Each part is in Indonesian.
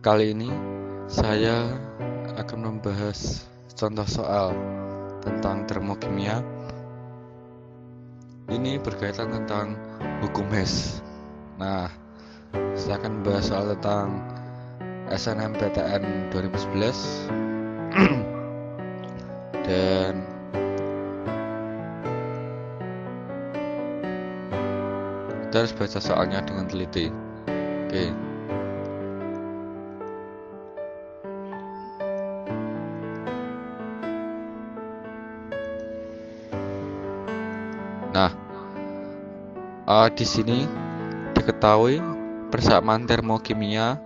Kali ini saya akan membahas contoh soal tentang termokimia. Ini berkaitan tentang hukum Hess. Nah, saya akan membahas soal tentang SNMPTN 2011 dan kita harus baca soalnya dengan teliti. Oke. Nah, di sini diketahui persamaan termokimia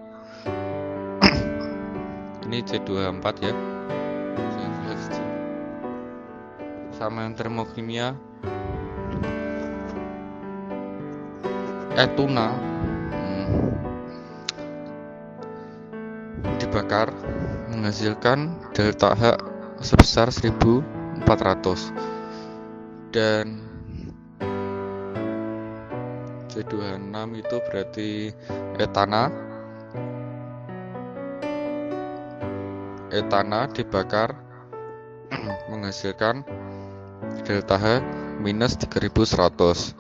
ini C24 ya. Persamaan termokimia etuna dibakar menghasilkan delta H sebesar 1400 dan C26 itu berarti etana dibakar menghasilkan delta H minus 3100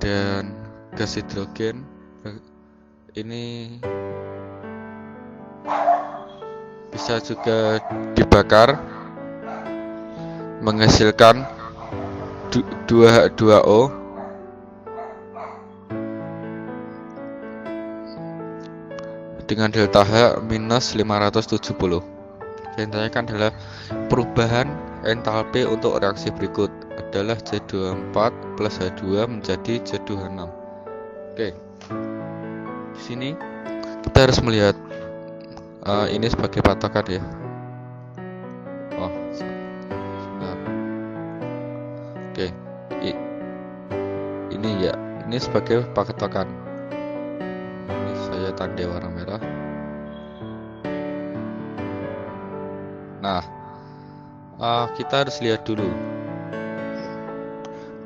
dan gas hidrogen ini bisa juga dibakar menghasilkan 2H2O dengan delta H minus 570. Yang ditanyakan adalah perubahan entalpi untuk reaksi berikut adalah C24 plus H2 menjadi C26. Oke. Di sini kita harus melihat ini sebagai patokan ya. Oh, sebentar. Oke. Ini ya, ini sebagai patokan. Ini saya tandai warna merah. Nah, kita harus lihat dulu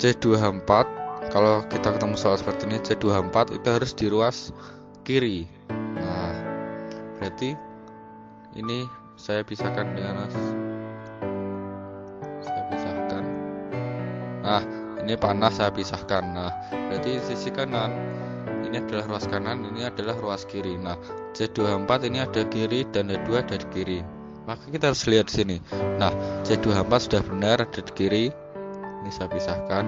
C24. Kalau kita ketemu soal seperti ini, C24 itu harus di ruas kiri. Nah, berarti ini saya pisahkan dengan Nah, ini panas saya pisahkan. Nah, berarti sisi kanan ini adalah ruas kanan, ini adalah ruas kiri. Nah, C24 ini ada kiri dan H2 ada di kiri. Maka kita harus lihat di sini. Nah, C24 sudah benar ada di kiri. Ini saya pisahkan.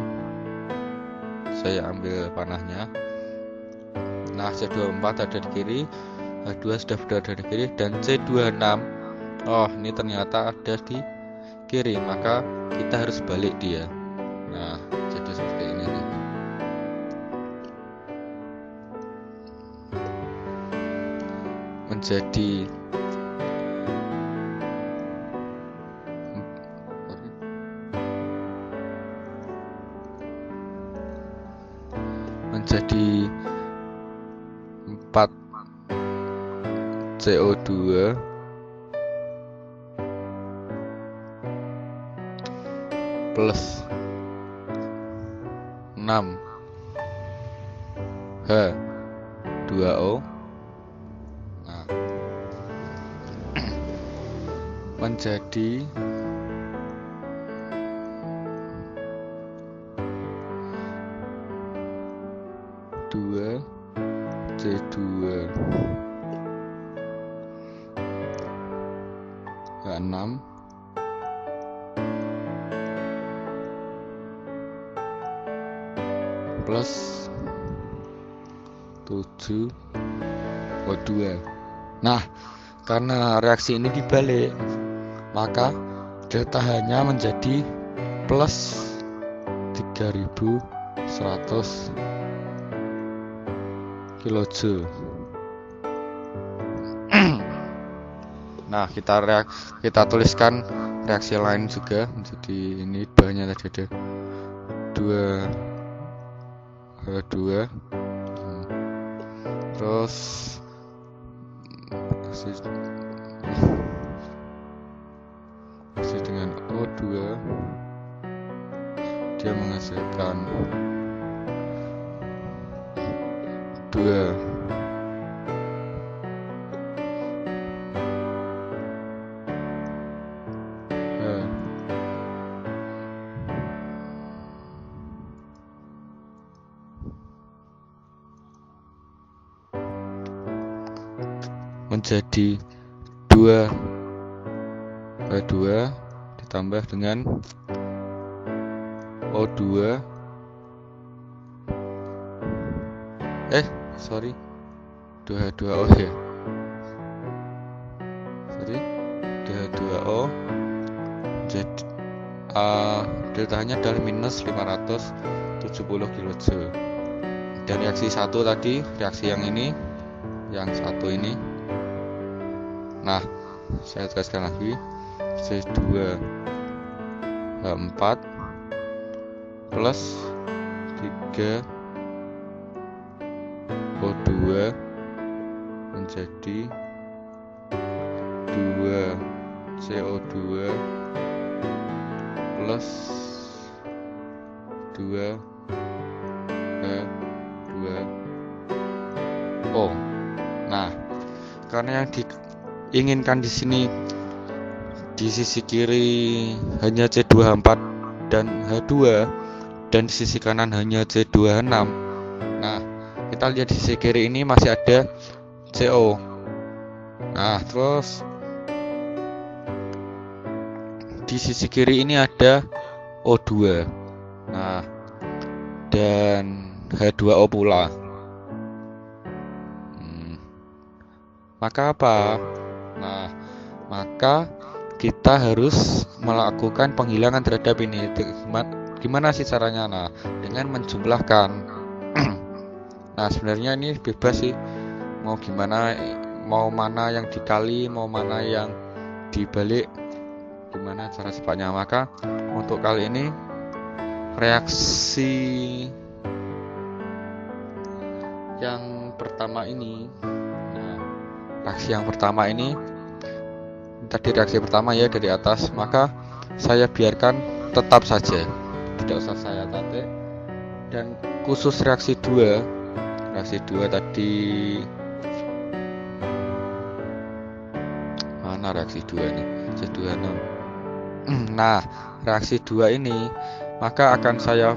Saya ambil panahnya. Nah, C24 ada di kiri, H2 sudah benar ada di kiri, dan C26 oh ini ternyata ada di kiri. Maka kita harus balik dia. Nah, jadi seperti ini nih. Menjadi menjadi 4 CO2 plus 6 H2O. Nah, menjadi 2 C2 H6 plus 7 O2. Nah, karena reaksi ini dibalik, maka delta H-nya menjadi plus 3100 kilojoule. Nah, kita tuliskan reaksi lain juga. Jadi ini bahannya tadi ada 2 H2 terus dengan O2 dia menghasilkan 2 menjadi 2H2 ditambah dengan O2 2H2O ya. Sorry, 2H2O. Jadi deltanya adalah minus 570 kJ. Dan reaksi satu tadi, reaksi yang ini, yang satu ini. Nah, saya tegaskan lagi, C2H4 plus 3O2 menjadi 2CO2 plus 2H2O. Nah, karena yang diinginkan di sini di sisi kiri hanya C2H4 dan H2 dan di sisi kanan hanya C2H6. Nah, kita lihat di sisi kiri ini masih ada CO. Nah, terus di sisi kiri ini ada O2. Nah, dan H2O pula. Maka apa? Nah, maka kita harus melakukan penghilangan terhadap ini. Gimana sih caranya? Nah, dengan menjumlahkan. Nah, sebenarnya ini bebas sih. Mau gimana, mau mana yang dikali, mau mana yang dibalik, gimana cara cepatnya. Maka untuk kali ini reaksi yang pertama ini, reaksi yang pertama ini tadi reaksi pertama ya dari atas, maka saya biarkan tetap saja, tidak usah saya tatik. Dan khusus reaksi 2 tadi, mana reaksi 2 ini, C2H6. Nah, reaksi 2 ini maka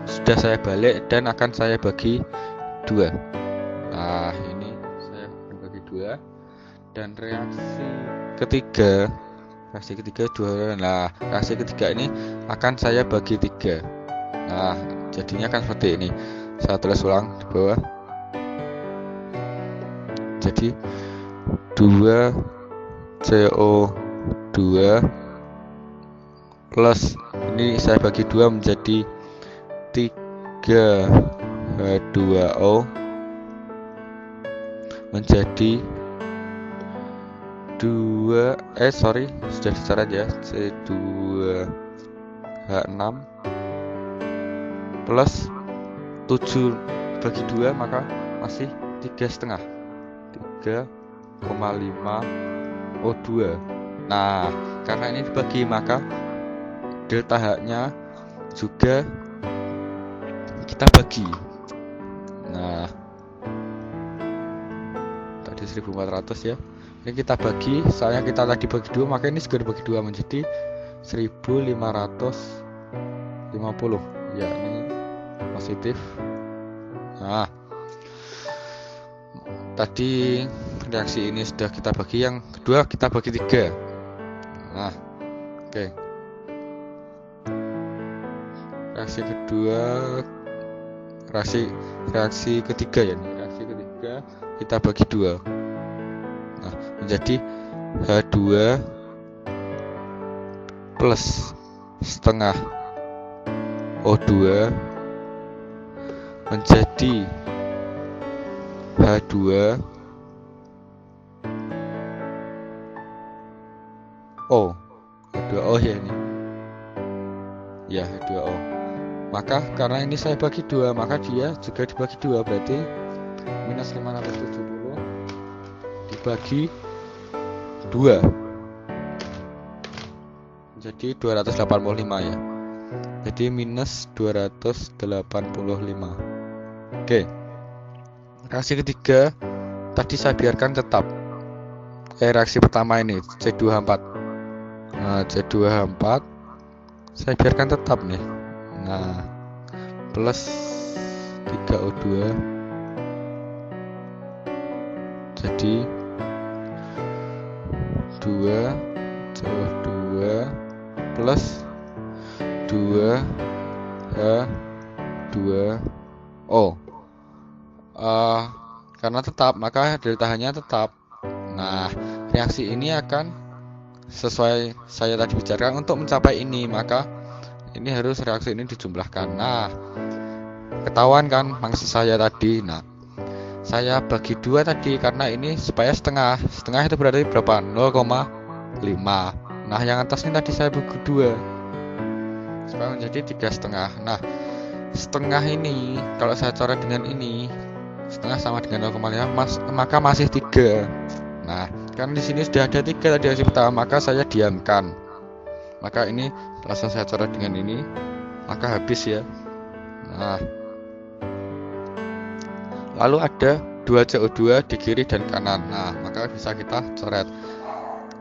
sudah saya balik dan akan saya bagi 2. Nah, ini saya akan bagi 2. Dan reaksi ketiga 2. Nah, reaksi ketiga ini akan saya bagi 3. Nah, jadinya kan seperti ini. Saya tulis ulang di bawah. Jadi 2CO2 plus ini saya bagi 2 menjadi 3H2O menjadi sudah bicara aja, C2H6 plus 7 bagi 2 maka masih 3,5 O2. Nah, karena ini dibagi maka delta H-nya juga kita bagi. Nah, tadi 1400 ya. Ini kita bagi, soalnya kita tadi bagi 2, maka ini segera bagi 2 menjadi 1550. Ya, ini positif. Nah, tadi reaksi ini sudah kita bagi, yang kedua kita bagi 3. Nah, oke. Reaksi kedua, reaksi ketiga ya. Reaksi ketiga kita bagi 2. Nah, menjadi H2 plus setengah O2 menjadi H2O. H2O ya ini. Ya, H2O. Maka karena ini saya bagi 2, maka dia juga dibagi 2, berarti minus 570 dibagi 2 jadi 285 ya. Jadi minus 285. Oke. Reaksi ketiga tadi saya biarkan tetap. Reaksi pertama ini C2H4. Nah, C2H4 saya biarkan tetap nih. Nah, plus 3O2 jadi 2 jauh 2 plus 2 H 2 O. Karena tetap, maka delta-nya tetap. Nah, reaksi ini akan sesuai saya tadi bicarakan, untuk mencapai ini maka ini harus reaksi ini dijumlahkan. Nah, ketahuan kan maksud saya tadi. Nah, saya bagi 2 tadi karena ini supaya setengah. Setengah itu berarti berapa? 0,5. Nah, yang atas ini tadi saya bagi 2 supaya menjadi 3,5. Nah, setengah ini kalau saya coret dengan ini, setengah sama dengan 0,5 maka masih 3. Nah, kan di sini sudah ada 3 tadi hasil pertama, maka saya diamkan. Maka ini langsung saya coret dengan ini, maka habis ya. Nah, lalu ada 2 CO2 di kiri dan kanan. Nah, maka bisa kita coret.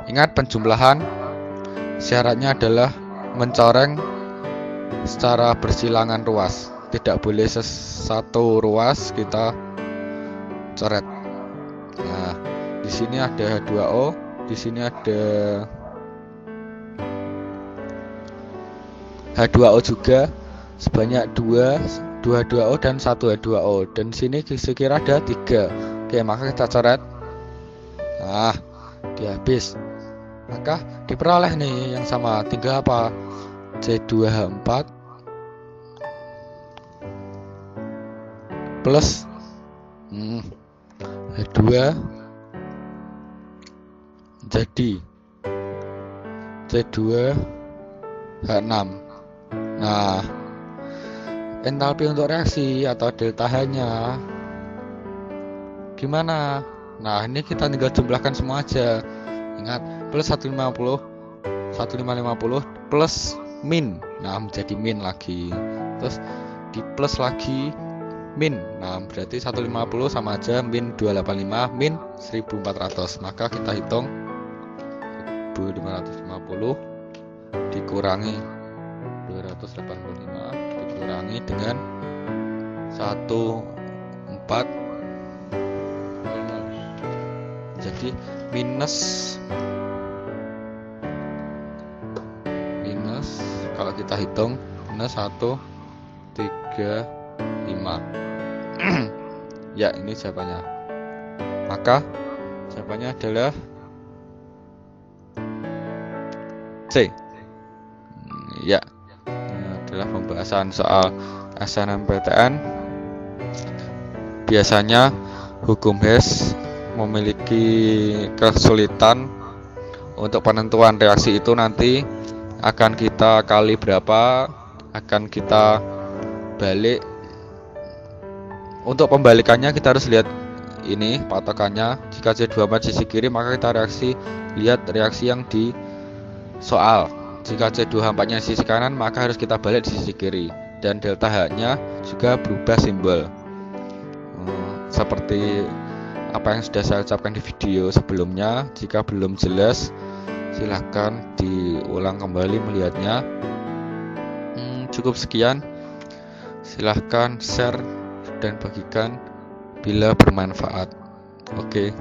Ingat, penjumlahan syaratnya adalah mencoreng secara bersilangan ruas. Tidak boleh satu ruas kita coret. Nah, di sini ada H2O, di sini ada H2O juga sebanyak 2 H2O dan 1 H2O, dan sini sekira ada 3. Oke, maka kita coret. Nah, dia habis. Maka diperoleh nih yang sama, tinggal apa? C2H4 plus H2 jadi C2H6. Nah, entalpi untuk reaksi atau delta H-nya gimana? Nah, ini kita tinggal jumlahkan semua aja. Ingat, plus 150 plus min. Nah, menjadi min lagi. Terus di plus lagi min. Nah, berarti 150 sama aja min 285 min 1400. Maka kita hitung 1550 dikurangi 285 dikurangi dengan 1400. Jadi minus kalau kita hitung minus 135. Ya, ini jawabannya. Maka jawabannya adalah C. Ya, ini adalah pembahasan soal SNMPTN. Biasanya hukum Hess memiliki kesulitan untuk penentuan reaksi itu. Nanti akan kita kali berapa, akan kita balik. Untuk pembalikannya kita harus lihat ini patokannya. Jika C24 sisi kiri, maka kita lihat reaksi yang di soal. Jika C24 nya sisi kanan, maka harus kita balik di sisi kiri. Dan delta H nya juga berubah simbol, seperti apa yang sudah saya ucapkan di video sebelumnya. Jika belum jelas, silahkan diulang kembali melihatnya. Cukup sekian. Silahkan share dan bagikan bila bermanfaat. Oke.